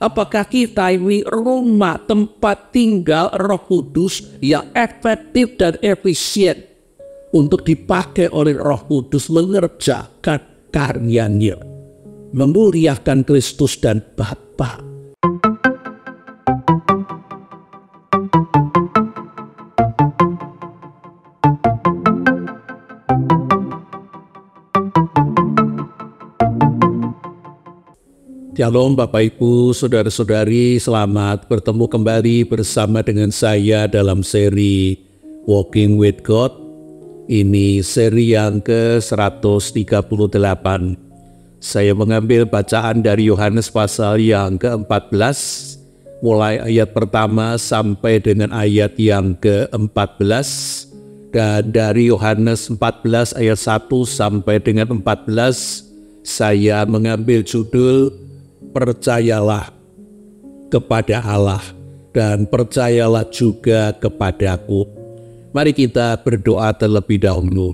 Apakah kita ini rumah tempat tinggal Roh Kudus yang efektif dan efisien untuk dipakai oleh Roh Kudus mengerjakan karyanya, memuliakan Kristus dan Bapa. Shalom Bapak Ibu, Saudara-saudari, selamat bertemu kembali bersama dengan saya dalam seri Walking with God. Ini seri yang ke-138. Saya mengambil bacaan dari Yohanes pasal yang ke-14, mulai ayat pertama sampai dengan ayat yang ke-14. Dan dari Yohanes 14 ayat 1 sampai dengan 14, saya mengambil judul Percayalah kepada Allah dan percayalah juga kepadaku. Mari kita berdoa terlebih dahulu.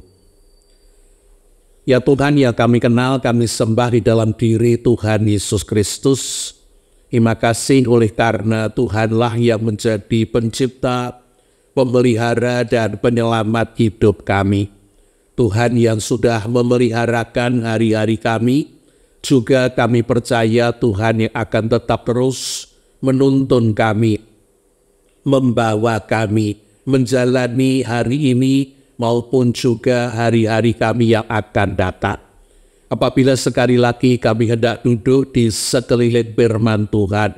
Ya Tuhan yang kami kenal, kami sembah di dalam diri Tuhan Yesus Kristus. Terima kasih oleh karena Tuhanlah yang menjadi pencipta, pemelihara dan penyelamat hidup kami. Tuhan yang sudah memeliharakan hari-hari kami, juga kami percaya Tuhan yang akan tetap terus menuntun kami, membawa kami menjalani hari ini maupun juga hari-hari kami yang akan datang. Apabila sekali lagi kami hendak duduk di sekeliling firman Tuhan,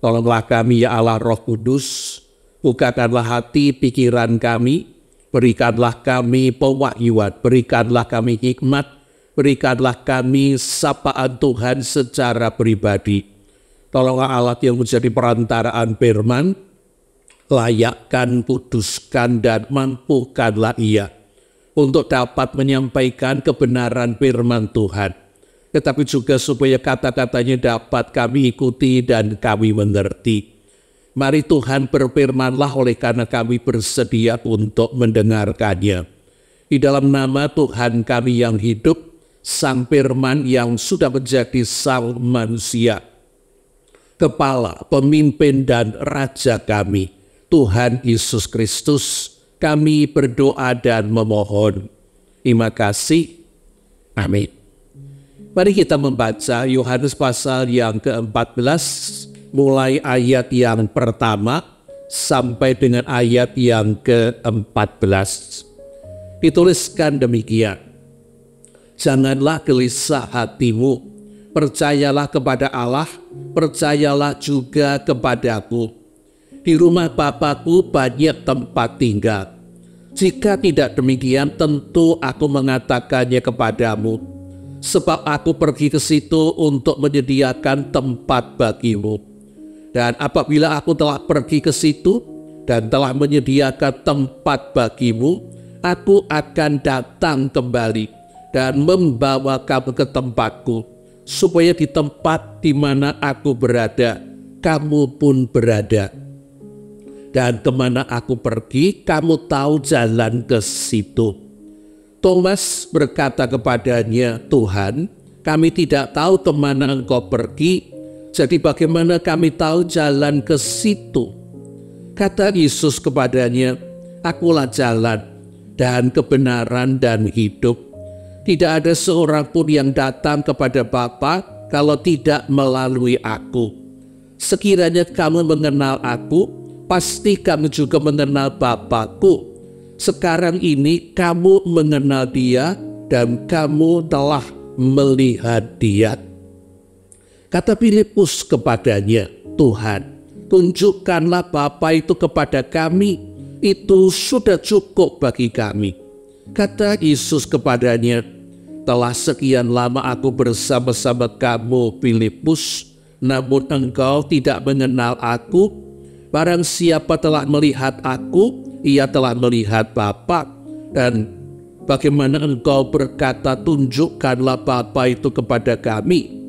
tolonglah kami ya Allah Roh Kudus, bukakanlah hati pikiran kami, berikanlah kami pewahyuan, berikanlah kami hikmat, berikanlah kami sapaan Tuhan secara pribadi. Tolonglah Allah yang menjadi perantaraan firman, layakkan, kuduskan, dan mampukanlah Ia untuk dapat menyampaikan kebenaran firman Tuhan. Tetapi juga supaya kata-katanya dapat kami ikuti dan kami mengerti. Mari Tuhan berfirmanlah oleh karena kami bersedia untuk mendengarkannya. Di dalam nama Tuhan kami yang hidup, Sang Firman yang sudah menjadi sang manusia, kepala, pemimpin dan raja kami, Tuhan Yesus Kristus, kami berdoa dan memohon. Terima kasih. Amin. Mari kita membaca Yohanes pasal yang ke-14, mulai ayat yang pertama sampai dengan ayat yang ke-14. Dituliskan demikian. Janganlah gelisah hatimu, percayalah kepada Allah, percayalah juga kepadaku. Di rumah Bapa-Ku banyak tempat tinggal. Jika tidak demikian, tentu aku mengatakannya kepadamu, sebab aku pergi ke situ untuk menyediakan tempat bagimu. Dan apabila aku telah pergi ke situ dan telah menyediakan tempat bagimu, aku akan datang kembali dan membawa kamu ke tempatku, supaya di tempat di mana aku berada, kamu pun berada. Dan kemana aku pergi, kamu tahu jalan ke situ. Thomas berkata kepadanya, Tuhan, kami tidak tahu kemana engkau pergi, jadi bagaimana kami tahu jalan ke situ? Kata Yesus kepadanya, akulah jalan dan kebenaran dan hidup. Tidak ada seorang pun yang datang kepada Bapa kalau tidak melalui aku. Sekiranya kamu mengenal aku, pasti kamu juga mengenal Bapa-Ku. Sekarang ini kamu mengenal Dia dan kamu telah melihat Dia. Kata Filipus kepadanya, Tuhan, tunjukkanlah Bapa itu kepada kami, itu sudah cukup bagi kami. Kata Yesus kepadanya, telah sekian lama aku bersama-sama kamu, Filipus, namun engkau tidak mengenal aku. Barang siapa telah melihat aku, ia telah melihat Bapa. Dan bagaimana engkau berkata, tunjukkanlah Bapa itu kepada kami?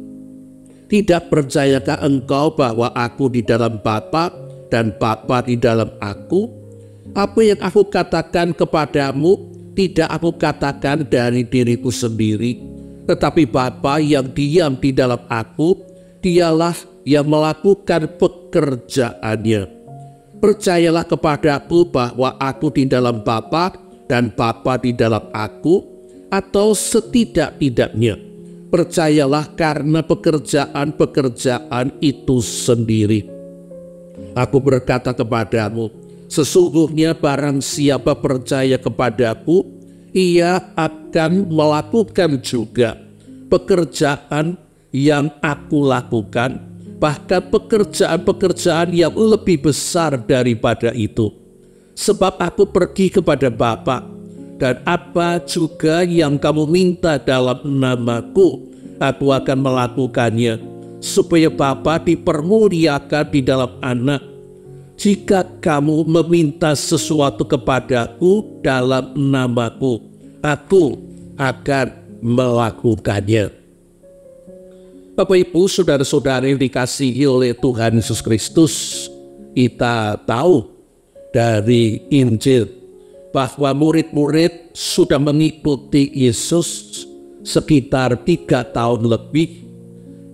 Tidak percayakah engkau bahwa aku di dalam Bapa dan Bapa di dalam aku? Apa yang aku katakan kepadamu, tidak aku katakan dari diriku sendiri, tetapi Bapa yang diam di dalam aku, dialah yang melakukan pekerjaannya. Percayalah kepadaku bahwa aku di dalam Bapa dan Bapa di dalam aku, atau setidak-tidaknya percayalah karena pekerjaan-pekerjaan itu sendiri. Aku berkata kepadamu, sesungguhnya barang siapa percaya kepadaku, ia akan melakukan juga pekerjaan yang aku lakukan, bahkan pekerjaan-pekerjaan yang lebih besar daripada itu. Sebab aku pergi kepada Bapa, dan apa juga yang kamu minta dalam namaku, aku akan melakukannya, supaya Bapa dipermuliakan di dalam Anak. Jika kamu meminta sesuatu kepadaku dalam namaku, aku akan melakukannya. Bapak Ibu, saudara-saudari yang dikasihi oleh Tuhan Yesus Kristus, kita tahu dari Injil bahwa murid-murid sudah mengikuti Yesus sekitar 3 tahun lebih,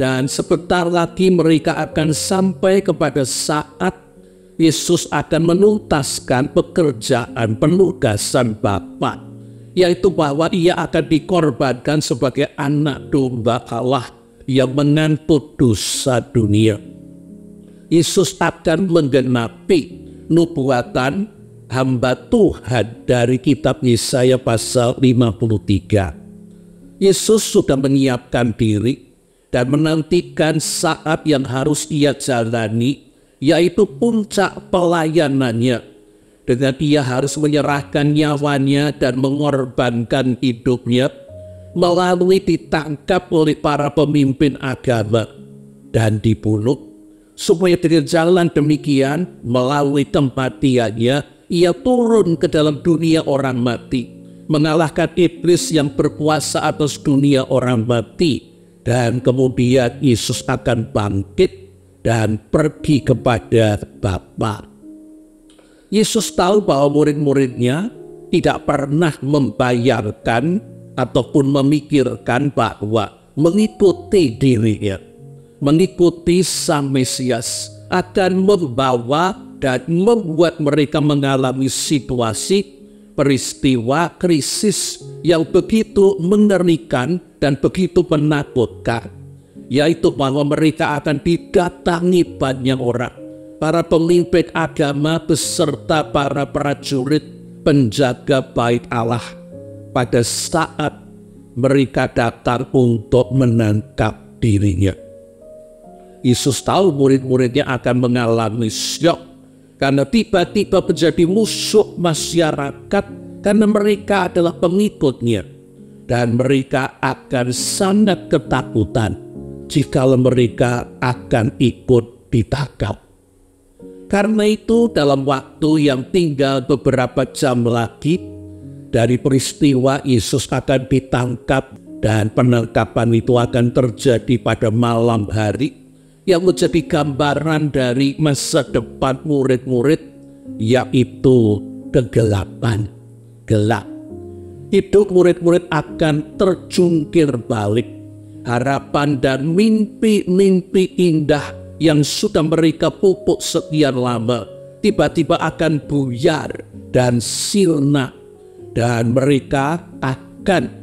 dan sebentar lagi mereka akan sampai kepada saat Yesus akan menuntaskan pekerjaan penugasan Bapa, yaitu bahwa ia akan dikorbankan sebagai anak domba Allah yang mengangkut dosa dunia. Yesus akan menggenapi nubuatan hamba Tuhan dari kitab Yesaya pasal 53. Yesus sudah menyiapkan diri dan menantikan saat yang harus ia jalani, yaitu puncak pelayanannya, dengan ia harus menyerahkan nyawanya dan mengorbankan hidupnya, melalui ditangkap oleh para pemimpin agama dan dibunuh, supaya dengan jalan demikian melalui kematiannya ia turun ke dalam dunia orang mati, mengalahkan iblis yang berkuasa atas dunia orang mati, dan kemudian Yesus akan bangkit dan pergi kepada Bapa. Yesus tahu bahwa murid-muridnya tidak pernah membayarkan ataupun memikirkan bahwa mengikuti dirinya, mengikuti Sang Mesias akan membawa dan membuat mereka mengalami situasi, peristiwa, krisis yang begitu mengerikan dan begitu menakutkan, yaitu bahwa mereka akan didatangi banyak orang, para pemimpin agama beserta para prajurit penjaga bait Allah, pada saat mereka datang untuk menangkap dirinya. Yesus tahu murid-muridnya akan mengalami syok karena tiba-tiba menjadi musuh masyarakat karena mereka adalah pengikutnya, dan mereka akan sangat ketakutan jikalau mereka akan ikut ditangkap. Karena itu dalam waktu yang tinggal beberapa jam lagi dari peristiwa Yesus akan ditangkap, dan penangkapan itu akan terjadi pada malam hari, yang menjadi gambaran dari masa depan murid-murid, yaitu kegelapan, gelap. Hidup murid-murid akan terjungkir balik. Harapan dan mimpi-mimpi indah yang sudah mereka pupuk sekian lama tiba-tiba akan buyar dan sirna, dan mereka akan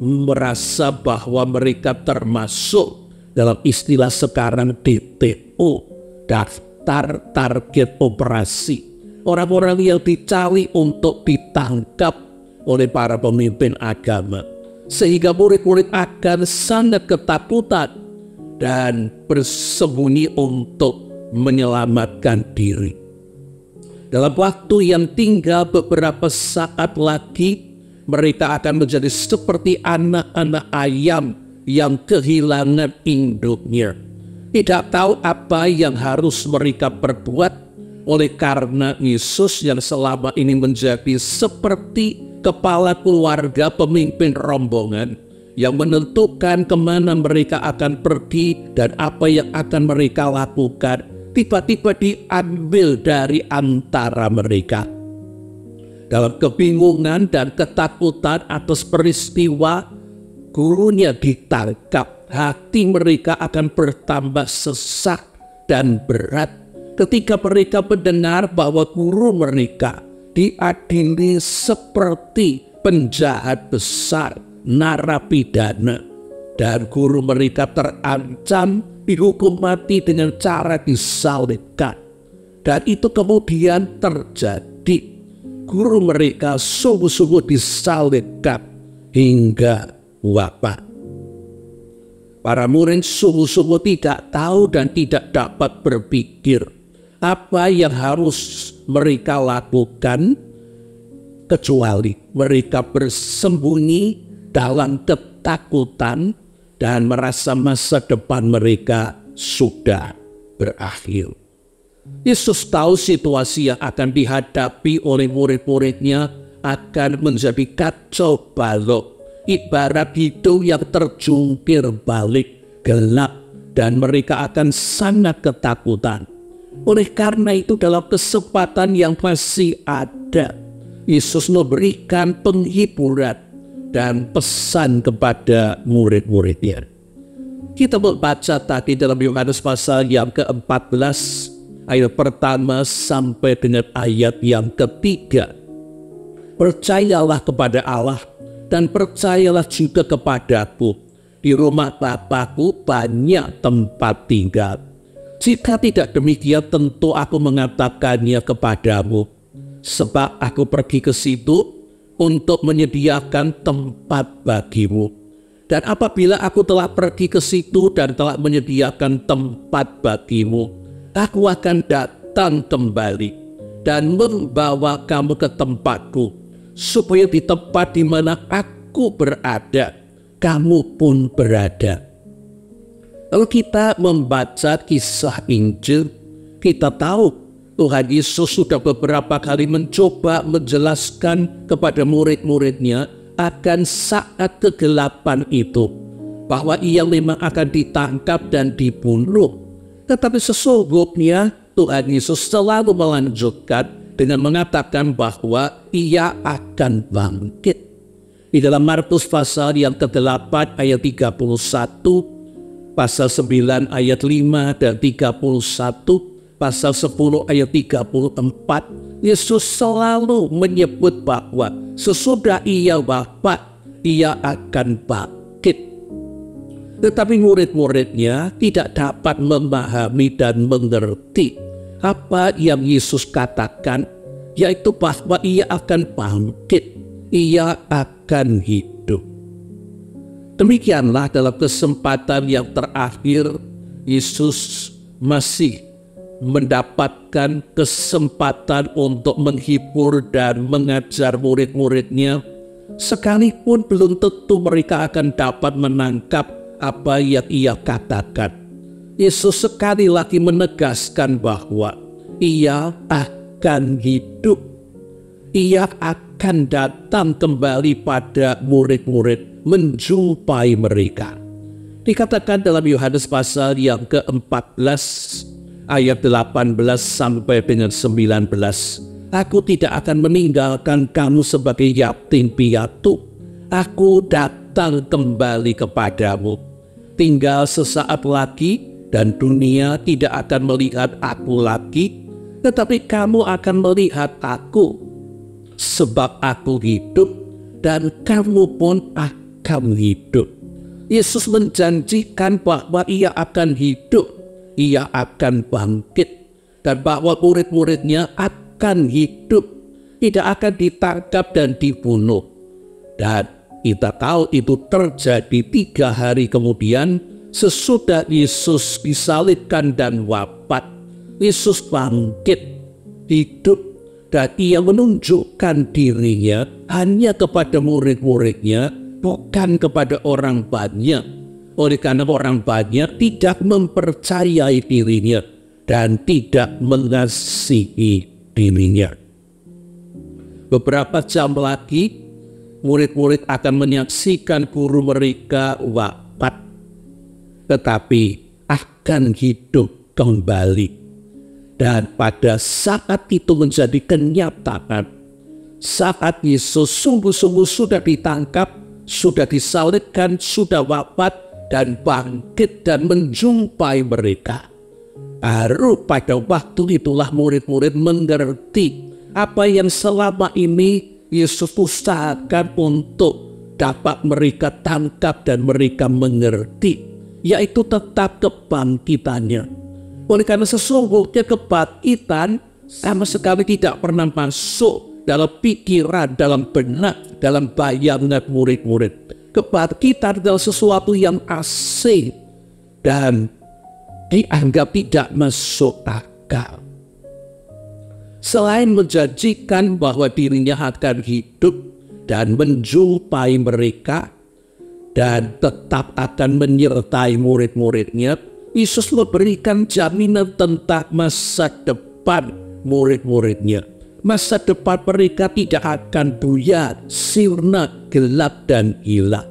merasa bahwa mereka termasuk dalam istilah sekarang DTO, daftar target operasi, orang-orang yang dicari untuk ditangkap oleh para pemimpin agama, sehingga murid-murid akan sangat ketakutan dan bersembunyi untuk menyelamatkan diri. Dalam waktu yang tinggal beberapa saat lagi, mereka akan menjadi seperti anak-anak ayam yang kehilangan induknya. Tidak tahu apa yang harus mereka perbuat, oleh karena Yesus yang selama ini menjadi seperti kepala keluarga, pemimpin rombongan, yang menentukan kemana mereka akan pergi dan apa yang akan mereka lakukan, tiba-tiba diambil dari antara mereka. Dalam kebingungan dan ketakutan atas peristiwa gurunya ditangkap, hati mereka akan bertambah sesak dan berat ketika mereka mendengar bahwa guru mereka diadili seperti penjahat besar, narapidana, dan guru mereka terancam dihukum mati dengan cara disalibkan. Dan itu kemudian terjadi. Guru mereka sungguh-sungguh disalibkan hingga wafat. Para murid sungguh-sungguh tidak tahu dan tidak dapat berpikir apa yang harus mereka lakukan, kecuali mereka bersembunyi dalam ketakutan dan merasa masa depan mereka sudah berakhir. Yesus tahu situasi yang akan dihadapi oleh murid-muridnya akan menjadi kacau balau, ibarat hidup yang terjungkir balik, gelap, dan mereka akan sangat ketakutan. Oleh karena itu, dalam kesempatan yang masih ada, Yesus memberikan penghiburan dan pesan kepada murid-muridnya. Kita membaca tadi dalam Yohanes pasal yang ke-14, ayat pertama sampai dengan ayat yang ketiga. Percayalah kepada Allah dan percayalah juga kepadaku. Di rumah Bapakku banyak tempat tinggal. Jika tidak demikian, tentu aku mengatakannya kepadamu. Sebab aku pergi ke situ untuk menyediakan tempat bagimu. Dan apabila aku telah pergi ke situ dan telah menyediakan tempat bagimu, aku akan datang kembali dan membawa kamu ke tempatku, supaya di tempat di mana aku berada, kamu pun berada. Kalau kita membaca kisah Injil, kita tahu Tuhan Yesus sudah beberapa kali mencoba menjelaskan kepada murid-muridnya akan saat kegelapan itu, bahwa ia memang akan ditangkap dan dibunuh. Tetapi sesungguhnya Tuhan Yesus selalu melanjutkan dengan mengatakan bahwa ia akan bangkit. Di dalam Markus pasal yang ke-8 ayat 31, pasal 9 ayat 5 dan 31, pasal 10 ayat 34, Yesus selalu menyebut bahwa sesudah ia wafat, ia akan bangkit. Tetapi murid-muridnya tidak dapat memahami dan mengerti apa yang Yesus katakan, yaitu bahwa ia akan bangkit, ia akan hidup. Demikianlah dalam kesempatan yang terakhir, Yesus masih mendapatkan kesempatan untuk menghibur dan mengajar murid-muridnya, sekalipun belum tentu mereka akan dapat menangkap apa yang ia katakan. Yesus sekali lagi menegaskan bahwa ia akan hidup. Ia akan datang kembali pada murid-murid, menjumpai mereka. Dikatakan dalam Yohanes pasal yang ke-14 ayat 18 sampai dengan 19, aku tidak akan meninggalkan kamu sebagai yatim piatu. Aku datang kembali kepadamu. Tinggal sesaat lagi dan dunia tidak akan melihat aku lagi, tetapi kamu akan melihat aku, sebab aku hidup dan kamu pun akan hidup. Yesus menjanjikan bahwa ia akan hidup, ia akan bangkit, dan bahwa murid-muridnya akan hidup, tidak akan ditangkap dan dibunuh. Dan kita tahu itu terjadi 3 hari kemudian sesudah Yesus disalibkan dan wafat. Yesus bangkit, hidup, dan ia menunjukkan dirinya hanya kepada murid-muridnya, bukan kepada orang banyak. Oleh karena orang banyak tidak mempercayai dirinya dan tidak mengasihi dirinya. Beberapa jam lagi, murid-murid akan menyaksikan guru mereka wafat, tetapi akan hidup kembali. Dan pada saat itu menjadi kenyataan, saat Yesus sungguh-sungguh sudah ditangkap, sudah disalibkan, sudah wafat, dan bangkit dan menjumpai mereka. Baru pada waktu itulah murid-murid mengerti apa yang selama ini Yesus usahakan untuk dapat mereka tangkap dan mereka mengerti, yaitu tetap kebangkitannya. Oleh karena sesungguhnya kebangkitan sama sekali tidak pernah masuk dalam pikiran, dalam benak, dalam bayangan murid-murid. Kebangkitan adalah sesuatu yang asing dan dianggap tidak masuk akal. Selain menjanjikan bahwa dirinya akan hidup dan menjumpai mereka dan tetap akan menyertai murid-muridnya, Yesus memberikan jaminan tentang masa depan murid-muridnya. Masa depan mereka tidak akan buyar, sirna, gelap, dan hilang.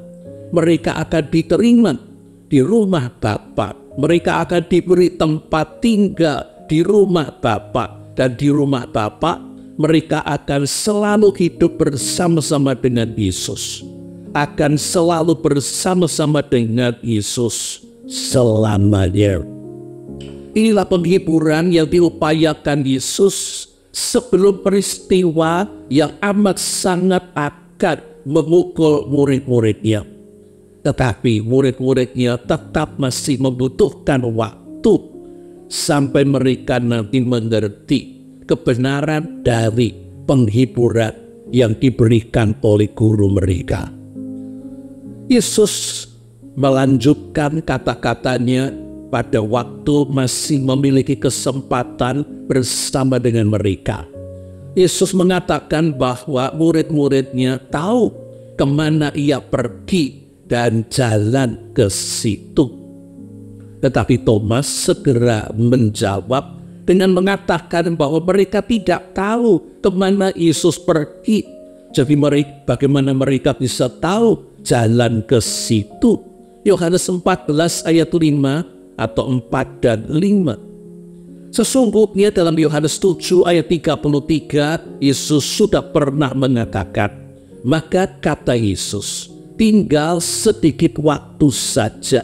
Mereka akan diterima di rumah Bapa. Mereka akan diberi tempat tinggal di rumah Bapa. Dan di rumah Bapa mereka akan selalu hidup bersama-sama dengan Yesus. Akan selalu bersama-sama dengan Yesus selamanya. Inilah penghiburan yang diupayakan Yesus sebelum peristiwa yang amat sangat akan memukul murid-muridnya. Tetapi murid-muridnya tetap masih membutuhkan waktu sampai mereka nanti mengerti kebenaran dari penghiburan yang diberikan oleh guru mereka. Yesus melanjutkan kata-katanya pada waktu masih memiliki kesempatan bersama dengan mereka. Yesus mengatakan bahwa murid-muridnya tahu kemana ia pergi dan jalan ke situ. Tetapi Thomas segera menjawab dengan mengatakan bahwa mereka tidak tahu kemana Yesus pergi. Jadi bagaimana mereka bisa tahu jalan ke situ? Yohanes 14 ayat 5 atau 4 dan 5. Sesungguhnya dalam Yohanes 7 ayat 33 Yesus sudah pernah mengatakan, maka kata Yesus, tinggal sedikit waktu saja,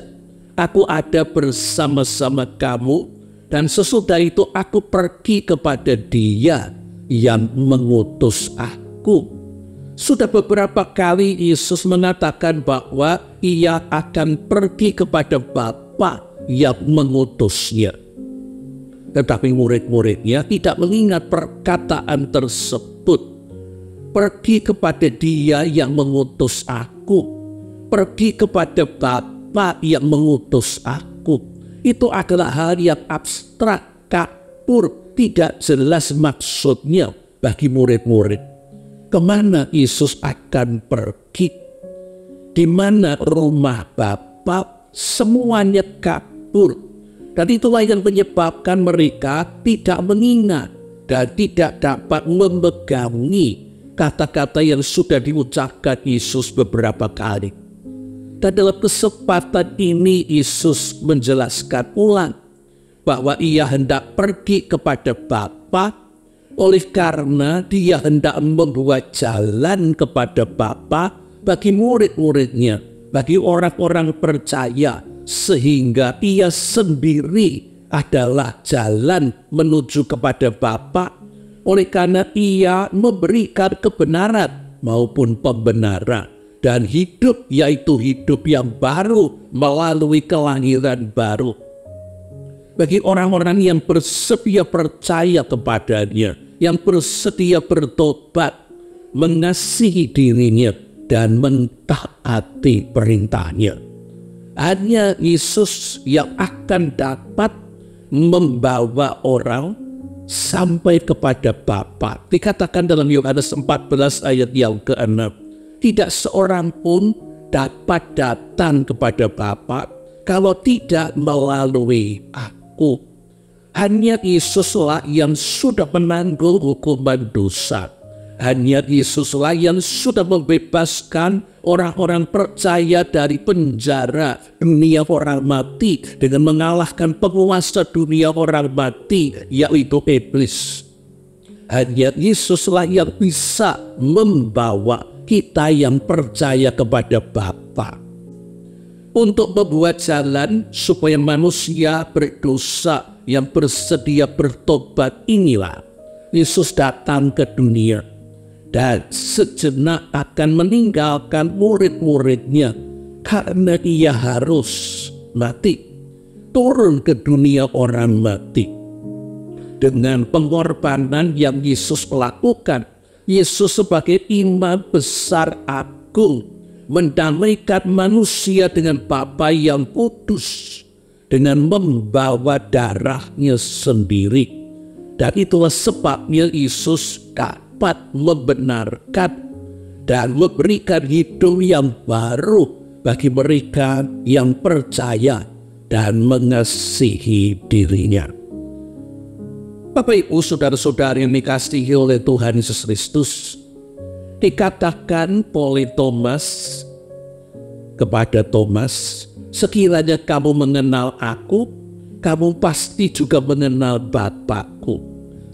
aku ada bersama-sama kamu, dan sesudah itu aku pergi kepada Dia yang mengutus aku. Sudah beberapa kali Yesus mengatakan bahwa Ia akan pergi kepada Bapa yang mengutusnya. Tetapi murid-muridnya tidak mengingat perkataan tersebut. Pergi kepada Dia yang mengutus aku. Pergi kepada Bapa yang mengutus aku. Itu adalah hal yang abstrak, kapur, tidak jelas maksudnya bagi murid-murid. Kemana Yesus akan pergi? Di mana rumah Bapa? Semuanya kabur. Dan itulah yang menyebabkan mereka tidak mengingat dan tidak dapat memegangi kata-kata yang sudah diucapkan Yesus beberapa kali. Dan dalam kesempatan ini Yesus menjelaskan ulang bahwa Ia hendak pergi kepada Bapa, oleh karena Dia hendak membuat jalan kepada Bapa bagi murid-muridnya, bagi orang-orang percaya, sehingga Ia sendiri adalah jalan menuju kepada Bapa. Oleh karena Ia memberikan kebenaran maupun pembenaran dan hidup, yaitu hidup yang baru melalui kelahiran baru. Bagi orang-orang yang bersedia percaya kepadanya, yang bersedia bertobat, mengasihi dirinya, dan mentaati perintahnya. Hanya Yesus yang akan dapat membawa orang sampai kepada Bapa. Dikatakan dalam Yohanes 14 ayat yang ke-6, tidak seorang pun dapat datang kepada Bapa kalau tidak melalui aku. Hanya Yesuslah yang sudah menanggung hukuman dosa. Hanya Yesuslah yang sudah membebaskan orang-orang percaya dari penjara dunia orang mati dengan mengalahkan penguasa dunia orang mati, yaitu iblis. Hanya Yesuslah yang bisa membawa kita yang percaya kepada Bapa. untuk membuat jalan supaya manusia berdosa yang bersedia bertobat. Inilah Yesus datang ke dunia dan sejenak akan meninggalkan murid-muridnya karena ia harus mati, turun ke dunia orang mati. Dengan pengorbanan yang Yesus lakukan, Yesus sebagai imam besar agung mendamaikan manusia dengan Bapa yang kudus dengan membawa darahnya sendiri. Dan itulah sebabnya Yesus dapat membenarkan dan memberikan hidup yang baru bagi mereka yang percaya dan mengasihi dirinya. Bapak Ibu saudara-saudari yang dikasihi oleh Tuhan Yesus Kristus, dikatakan oleh Thomas kepada Thomas, sekiranya kamu mengenal aku, kamu pasti juga mengenal Bapakku.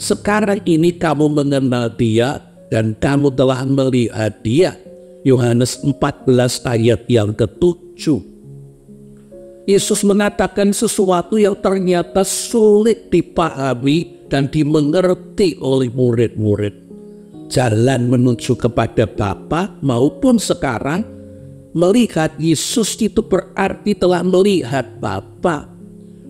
Sekarang ini kamu mengenal dia dan kamu telah melihat dia. Yohanes 14 ayat yang ke-7. Yesus mengatakan sesuatu yang ternyata sulit dipahami dan dimengerti oleh murid-murid. Jalan menuju kepada Bapa maupun sekarang melihat Yesus itu berarti telah melihat Bapa.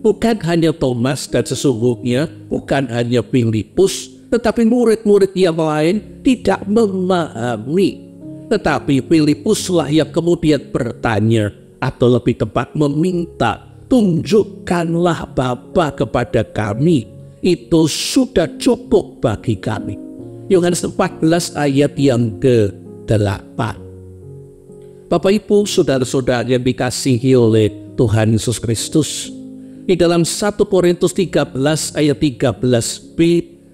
Bukan hanya Thomas dan sesungguhnya bukan hanya Filipus, tetapi murid-murid yang lain tidak memahami. Tetapi Filipuslah yang kemudian bertanya, atau lebih tepat meminta, tunjukkanlah Bapa kepada kami, itu sudah cukup bagi kami. Yohanes 14 ayat yang ke-8. Bapak Ibu saudara-saudara yang dikasihi oleh Tuhan Yesus Kristus, di dalam 1 Korintus 13 ayat 13b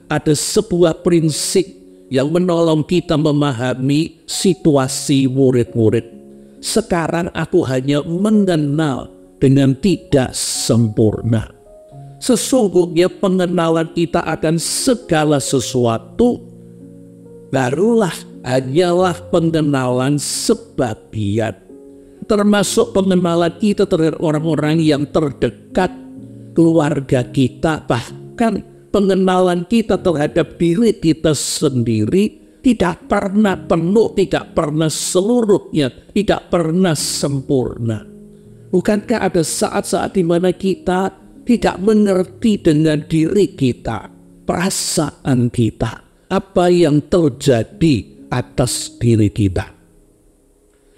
ada sebuah prinsip yang menolong kita memahami situasi murid-murid. Sekarang aku hanya mengenal dengan tidak sempurna. Sesungguhnya pengenalan kita akan segala sesuatu barulah hanyalah pengenalan sebagian. Termasuk pengenalan kita terhadap orang-orang yang terdekat, keluarga kita, bahkan pengenalan kita terhadap diri kita sendiri tidak pernah penuh, tidak pernah seluruhnya, tidak pernah sempurna. Bukankah ada saat-saat di mana kita tidak mengerti dengan diri kita, perasaan kita, apa yang terjadi atas diri kita?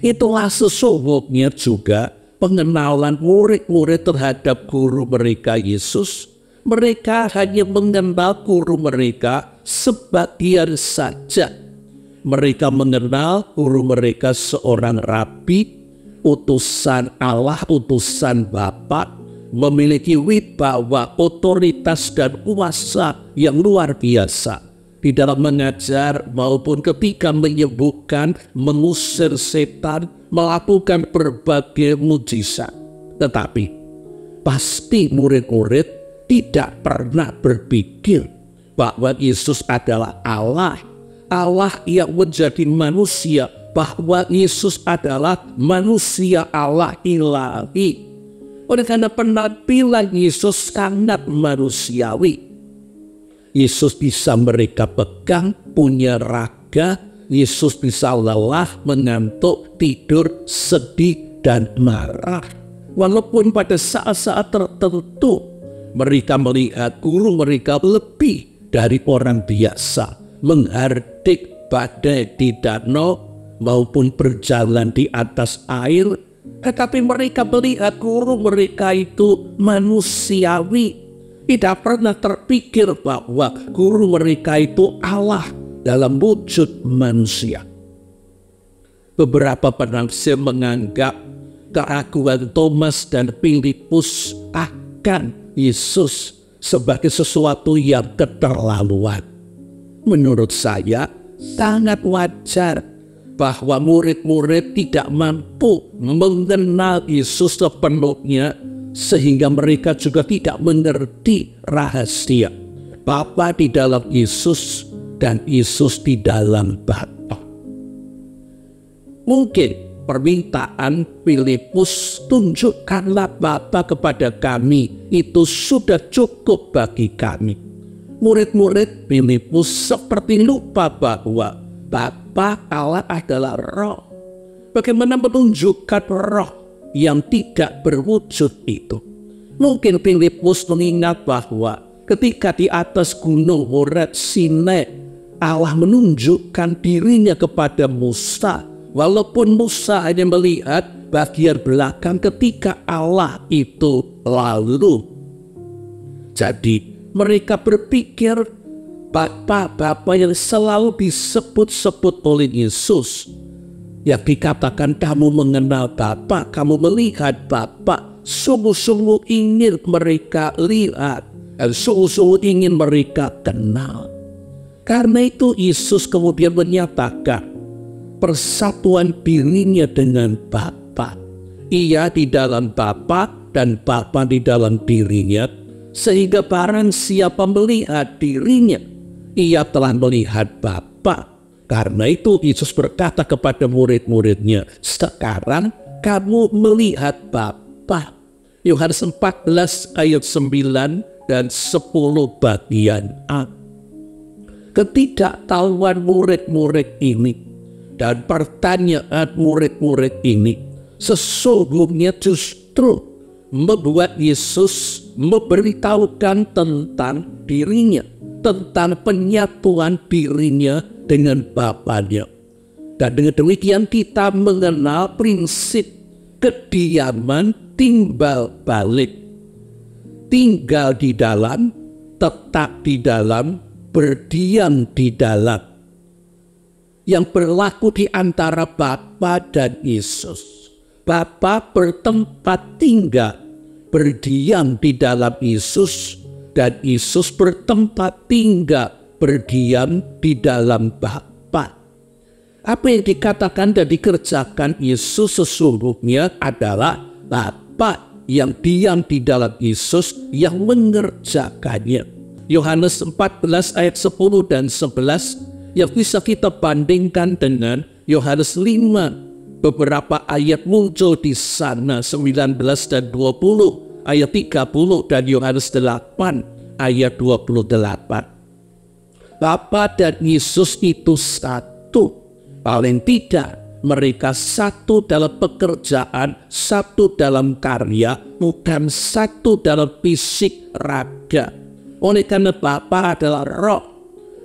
Itulah sesungguhnya juga pengenalan murid-murid terhadap guru mereka Yesus. Mereka hanya mengenal guru mereka sebagian saja. Mereka mengenal guru mereka seorang rabi, utusan Allah, utusan Bapa, memiliki wibawa, otoritas dan kuasa yang luar biasa di dalam mengajar maupun ketika menyembuhkan, mengusir setan, melakukan berbagai mujizat. Tetapi pasti murid-murid tidak pernah berpikir bahwa Yesus adalah Allah, Allah yang menjadi manusia, bahwa Yesus adalah manusia Allah ilahi. Oleh karena penampilan Yesus sangat manusiawi, Yesus bisa mereka pegang, punya raga. Yesus bisa lelah, mengantuk, tidur, sedih, dan marah. Walaupun pada saat-saat tertentu mereka melihat guru mereka lebih dari orang biasa, menghardik badai di danau maupun berjalan di atas air. Tetapi mereka melihat guru mereka itu manusiawi. Tidak pernah terpikir bahwa guru mereka itu Allah dalam wujud manusia. Beberapa penafsir menganggap keraguan Thomas dan Filipus akan Yesus sebagai sesuatu yang keterlaluan. Menurut saya sangat wajar bahwa murid-murid tidak mampu mengenal Yesus sepenuhnya, sehingga mereka juga tidak mengerti rahasia Bapa di dalam Yesus dan Yesus di dalam Bapa. Mungkin permintaan Filipus, tunjukkanlah Bapa kepada kami, itu sudah cukup bagi kami. Murid-murid Filipus seperti lupa bahwa Bapa Allah adalah roh. Bagaimana menunjukkan roh yang tidak berwujud itu? Mungkin Filipus mengingat bahwa ketika di atas gunung Horeb Sinai, Allah menunjukkan dirinya kepada Musa. Walaupun Musa hanya melihat bagian belakang ketika Allah itu lalu. Jadi mereka berpikir Bapa yang selalu disebut-sebut oleh Yesus. Yang dikatakan kamu mengenal Bapa, kamu melihat Bapa. Sungguh-sungguh ingin mereka lihat. Dan sungguh-sungguh ingin mereka kenal. Karena itu Yesus kemudian menyatakan persatuan dirinya dengan Bapa. Ia di dalam Bapa dan Bapa di dalam dirinya, sehingga barang siapa melihat dirinya, ia telah melihat Bapa. Karena itu Yesus berkata kepada murid-muridnya, sekarang kamu melihat Bapa. Yohanes 14 ayat 9 dan 10 bagian A. Ketidaktahuan murid-murid ini dan pertanyaan murid-murid ini sesungguhnya justru membuat Yesus memberitahukan tentang dirinya, tentang penyatuan dirinya dengan Bapanya. Dan dengan demikian kita mengenal prinsip kediaman timbal balik. Tinggal di dalam, tetap di dalam, berdiam di dalam. Yang berlaku di antara Bapa dan Yesus. Bapa bertempat tinggal, berdiam di dalam Yesus, dan Yesus bertempat tinggal, berdiam di dalam Bapa. Apa yang dikatakan dan dikerjakan Yesus sesungguhnya adalah Bapa yang diam di dalam Yesus yang mengerjakannya. Yohanes 14 ayat 10 dan 11 yang bisa kita bandingkan dengan Yohanes 5. Beberapa ayat muncul di sana, 19 dan 20, ayat 30 dan Yohanes 8 ayat 28. Bapa dan Yesus itu satu. Paling tidak mereka satu dalam pekerjaan, satu dalam karya, bukan satu dalam fisik raga. Oleh karena Bapa adalah roh.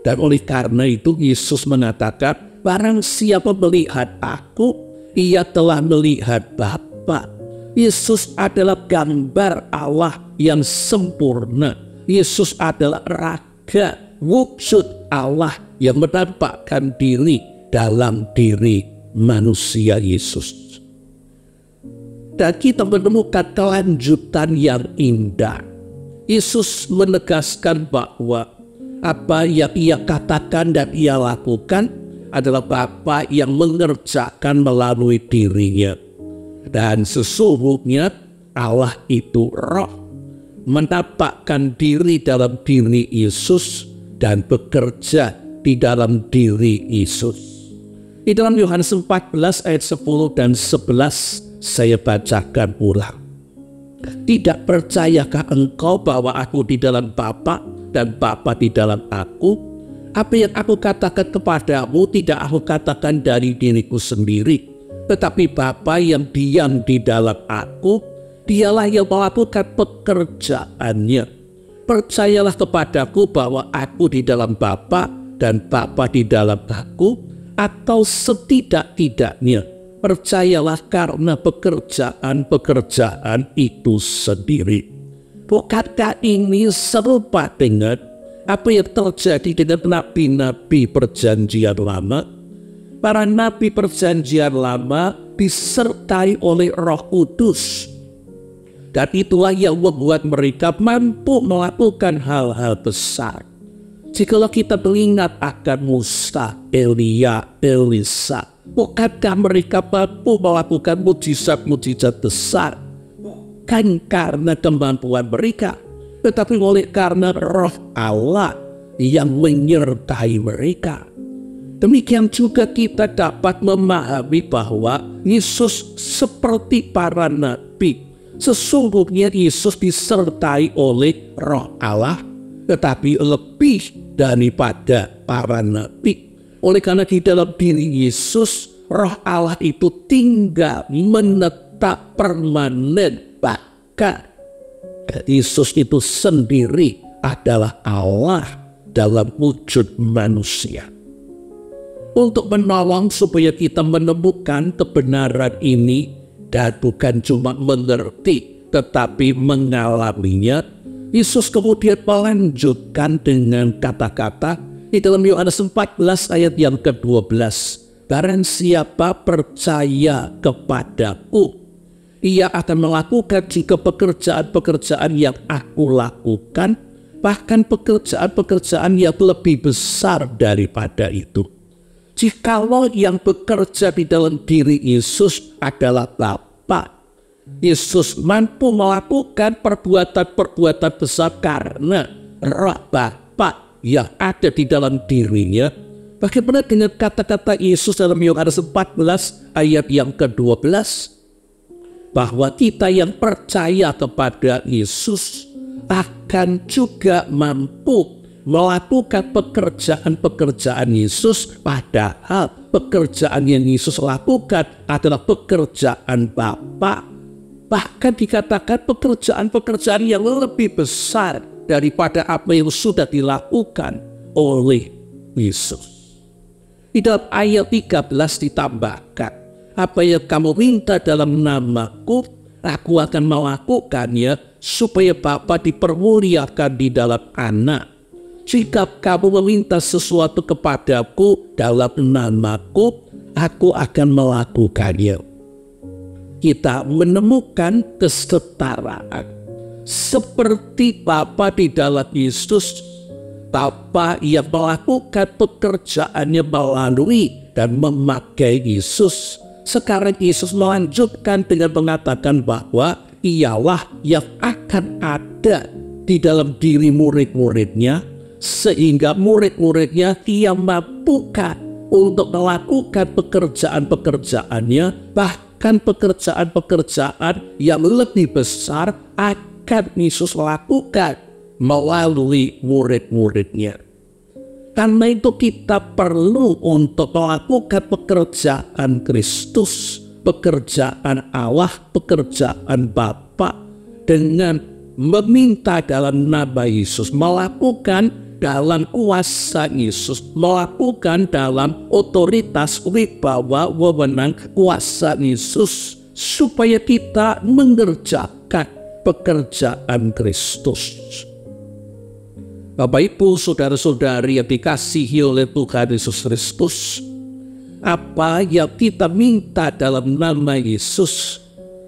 Dan oleh karena itu Yesus mengatakan, barang siapa melihat aku, ia telah melihat Bapa. Yesus adalah gambar Allah yang sempurna. Yesus adalah raga, wujud Allah yang menampakkan diri dalam diri manusia Yesus. Dan kita menemukan kelanjutan yang indah. Yesus menegaskan bahwa apa yang ia katakan dan ia lakukan adalah Bapa yang mengerjakan melalui dirinya. Dan sesungguhnya Allah itu roh, menampakkan diri dalam diri Yesus dan bekerja di dalam diri Yesus. Di dalam Yohanes 14 ayat 10 dan 11 saya bacakan ulang. Tidak percayakah engkau bahwa aku di dalam Bapa dan Bapa di dalam aku? Apa yang aku katakan kepadamu tidak aku katakan dari diriku sendiri, tetapi Bapa yang diam di dalam aku, dialah yang melakukan pekerjaannya. Percayalah kepadaku bahwa aku di dalam Bapa dan Bapa di dalam aku, atau setidak-tidaknya percayalah karena pekerjaan-pekerjaan itu sendiri. Bukankah ini serupa dengan apa yang terjadi dengan nabi-nabi perjanjian lama? Para nabi perjanjian lama disertai oleh Roh Kudus. Dan itulah yang membuat mereka mampu melakukan hal-hal besar. Jikalau kita mengingat akan Musa, Elia, Elisa, bukankah mereka mampu melakukan mujizat-mujizat besar? Bukan karena kemampuan mereka, tetapi oleh karena roh Allah yang menyertai mereka. Demikian juga kita dapat memahami bahwa Yesus seperti para nabi. Sesungguhnya Yesus disertai oleh Roh Allah, tetapi lebih daripada para nabi. Oleh karena di dalam diri Yesus, Roh Allah itu tinggal, menetap, permanen. Bahkan Yesus itu sendiri adalah Allah dalam wujud manusia. Untuk menolong supaya kita menemukan kebenaran ini dan bukan cuma mengerti tetapi mengalaminya, Yesus kemudian melanjutkan dengan kata-kata di dalam Yohanes 14 ayat yang ke-12. Barang siapa percaya kepadaku, ia akan melakukan juga pekerjaan-pekerjaan yang aku lakukan, bahkan pekerjaan-pekerjaan yang lebih besar daripada itu. Jikalau yang bekerja di dalam diri Yesus adalah Bapa, Yesus mampu melakukan perbuatan-perbuatan besar karena Roh Bapa yang ada di dalam dirinya. Bagaimana dengan kata-kata Yesus dalam Yohanes 14 ayat yang ke-12? Bahwa kita yang percaya kepada Yesus akan juga mampu melakukan pekerjaan-pekerjaan Yesus, padahal pekerjaan yang Yesus lakukan adalah pekerjaan Bapa. Bahkan dikatakan pekerjaan-pekerjaan yang lebih besar daripada apa yang sudah dilakukan oleh Yesus. Di dalam ayat 13 ditambahkan, apa yang kamu minta dalam namaku, aku akan melakukannya supaya Bapa dipermuliakan di dalam Anak. Jika kamu meminta sesuatu kepadaku dalam namaku, aku akan melakukannya. Kita menemukan kesetaraan. Seperti Bapa di dalam Yesus, Bapa yang melakukan pekerjaannya melalui dan memakai Yesus. Sekarang Yesus melanjutkan dengan mengatakan bahwa ialah yang akan ada di dalam diri murid-muridnya, sehingga murid-muridnya ia mampukan untuk melakukan pekerjaan-pekerjaannya, bahkan pekerjaan-pekerjaan yang lebih besar akan Yesus lakukan melalui murid-muridnya. Karena itu kita perlu untuk melakukan pekerjaan Kristus, pekerjaan Allah, pekerjaan Bapa dengan meminta dalam nama Yesus, melakukan dalam kuasa Yesus, melakukan dalam otoritas wibawa wewenang kuasa Yesus, supaya kita mengerjakan pekerjaan Kristus. Bapak Ibu, saudara-saudari yang dikasihi oleh Tuhan Yesus Kristus, apa yang kita minta dalam nama Yesus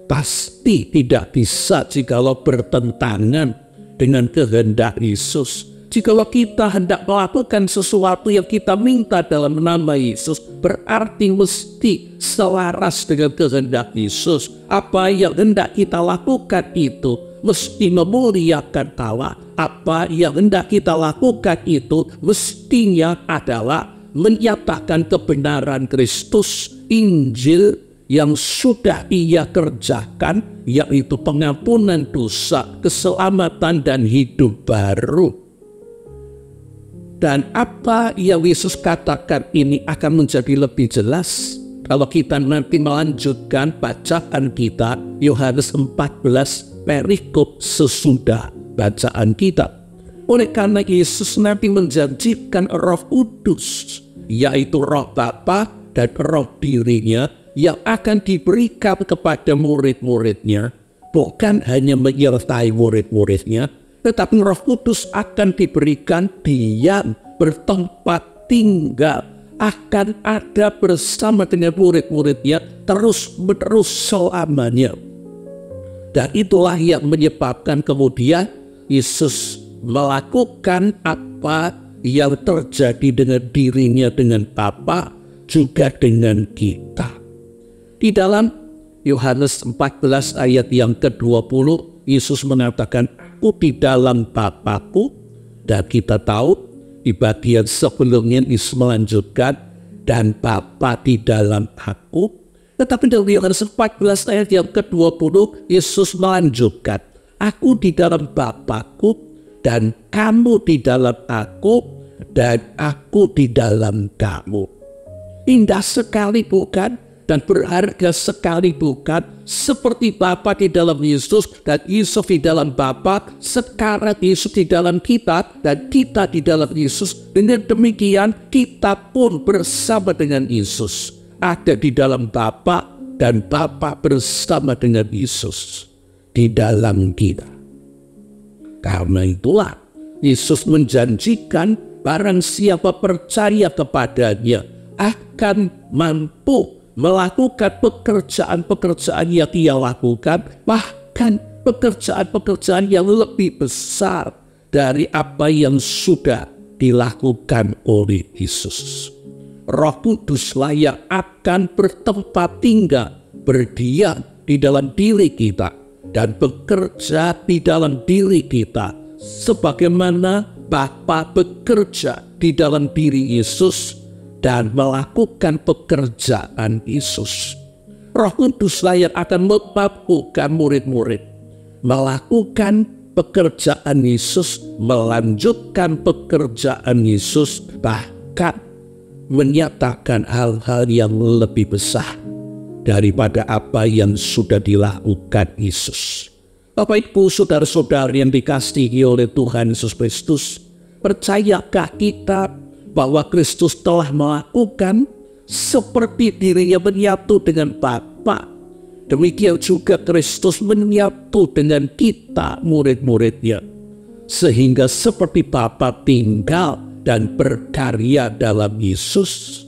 pasti tidak bisa jikalau bertentangan dengan kehendak Yesus. Jikalau kita hendak melakukan sesuatu yang kita minta dalam nama Yesus, berarti mesti selaras dengan kehendak Yesus. Apa yang hendak kita lakukan itu mesti memuliakan Allah. Apa yang hendak kita lakukan itu mestinya adalah menyatakan kebenaran Kristus, Injil yang sudah Ia kerjakan, yaitu pengampunan dosa, keselamatan, dan hidup baru. Dan apa yang Yesus katakan ini akan menjadi lebih jelas kalau kita nanti melanjutkan bacaan kita Yohanes 14 perikop sesudah bacaan kita. Oleh karena Yesus nanti menjanjikan Roh Kudus, yaitu Roh Bapa dan Roh dirinya yang akan diberikan kepada murid-muridnya, bukan hanya menyertai murid-muridnya, tetapi Roh Kudus akan diberikan diam, bertempat tinggal, akan ada bersama dengan murid-muridnya terus-menerus selamanya. Dan itulah yang menyebabkan kemudian Yesus melakukan apa yang terjadi dengan dirinya, dengan Bapa, juga dengan kita. Di dalam Yohanes 14 ayat yang ke-20, Yesus mengatakan, aku di dalam Bapa-Ku. Dan kita tahu di bagian sebelumnya Yesus melanjutkan, dan Bapa di dalam aku. Tetapi dari Yohanes 14 ayat yang ke-20, Yesus melanjutkan, aku di dalam Bapa-Ku dan kamu di dalam aku dan aku di dalam kamu. Indah sekali bukan? Dan berharga sekali bukan? Seperti Bapa di dalam Yesus dan Yesus di dalam Bapa, sekarang Yesus di dalam kita dan kita di dalam Yesus. Dengan demikian kita pun bersama dengan Yesus, ada di dalam Bapa dan Bapa bersama dengan Yesus di dalam kita. Karena itulah Yesus menjanjikan barang siapa percaya kepadanya akan mampu melakukan pekerjaan-pekerjaan yang dia lakukan, bahkan pekerjaan-pekerjaan yang lebih besar dari apa yang sudah dilakukan oleh Yesus. Roh Kuduslah yang akan bertempat tinggal, berdiam di dalam diri kita dan bekerja di dalam diri kita, sebagaimana Bapa bekerja di dalam diri Yesus dan melakukan pekerjaan Yesus. Roh Kuduslah yang akan memampukan murid-murid melakukan pekerjaan Yesus, melanjutkan pekerjaan Yesus, bahkan menyatakan hal-hal yang lebih besar daripada apa yang sudah dilakukan Yesus. Bapak Ibu, saudara-saudari yang dikasihi oleh Tuhan Yesus Kristus, percayakah kita bahwa Kristus telah melakukan seperti dirinya menyatu dengan Bapa, demikian juga Kristus menyatu dengan kita murid-muridnya, sehingga seperti Bapa tinggal dan berkarya dalam Yesus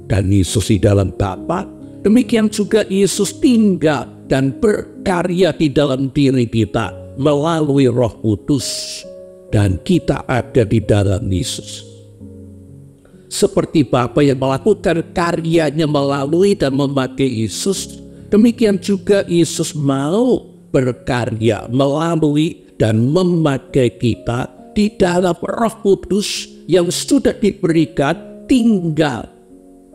dan Yesus di dalam Bapa, demikian juga Yesus tinggal dan berkarya di dalam diri kita melalui Roh Kudus, dan kita ada di dalam Yesus. Seperti Bapa yang melakukan karyanya melalui dan memakai Yesus, demikian juga Yesus mau berkarya melalui dan memakai kita di dalam Roh Kudus yang sudah diberikan tinggal,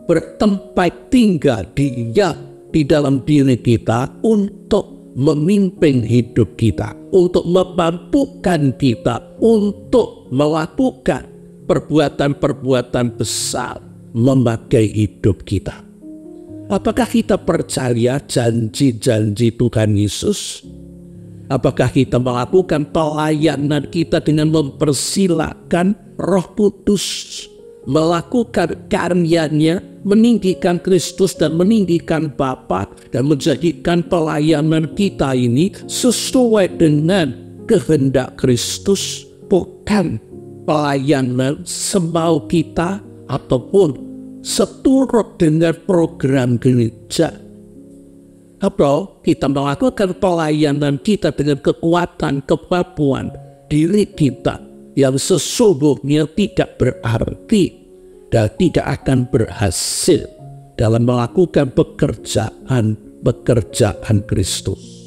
bertempat tinggal dia di dalam diri kita untuk memimpin hidup kita, untuk memampukan kita, untuk melakukan perbuatan-perbuatan besar memakai hidup kita. Apakah kita percaya janji-janji Tuhan Yesus? Apakah kita melakukan pelayanan kita dengan mempersilahkan Roh Kudus melakukan karyanya, meninggikan Kristus dan meninggikan Bapa, dan menjadikan pelayanan kita ini sesuai dengan kehendak Kristus, bukan pelayanan semau kita ataupun seturut dengan program gereja. Atau kita melakukan pelayanan kita dengan kekuatan, kemampuan diri kita yang sesungguhnya tidak berarti dan tidak akan berhasil dalam melakukan pekerjaan Kristus.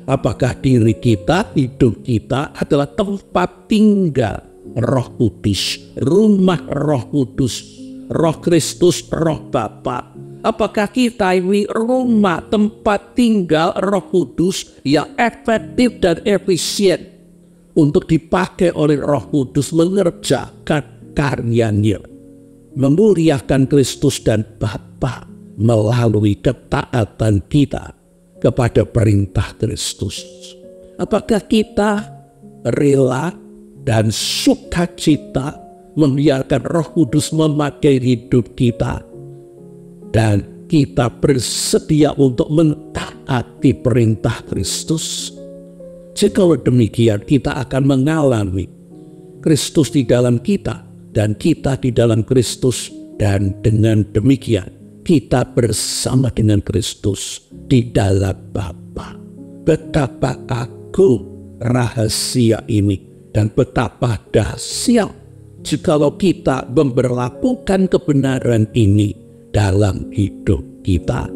Apakah diri kita, hidup kita adalah tempat tinggal Roh Kudus, rumah Roh Kudus, Roh Kristus, Roh Bapa? Apakah kita ini rumah tempat tinggal Roh Kudus yang efektif dan efisien untuk dipakai oleh Roh Kudus mengerjakan karyanya, memuliakan Kristus dan Bapa melalui ketaatan kita kepada perintah Kristus? Apakah kita rela dan sukacita membiarkan Roh Kudus memakai hidup kita, dan kita bersedia untuk mentaati perintah Kristus? Jika demikian, kita akan mengalami Kristus di dalam kita dan kita di dalam Kristus, dan dengan demikian kita bersama dengan Kristus di dalam Bapa. Betapa agung rahasia ini, dan betapa dahsyat jikalau kita memberlakukan kebenaran ini dalam hidup kita.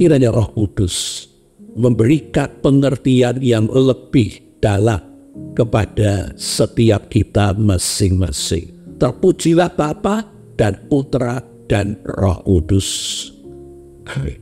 Kiranya Roh Kudus memberikan pengertian yang lebih dalam kepada setiap kita masing-masing. Terpujilah Bapa dan Putra dan Roh Kudus. Amin.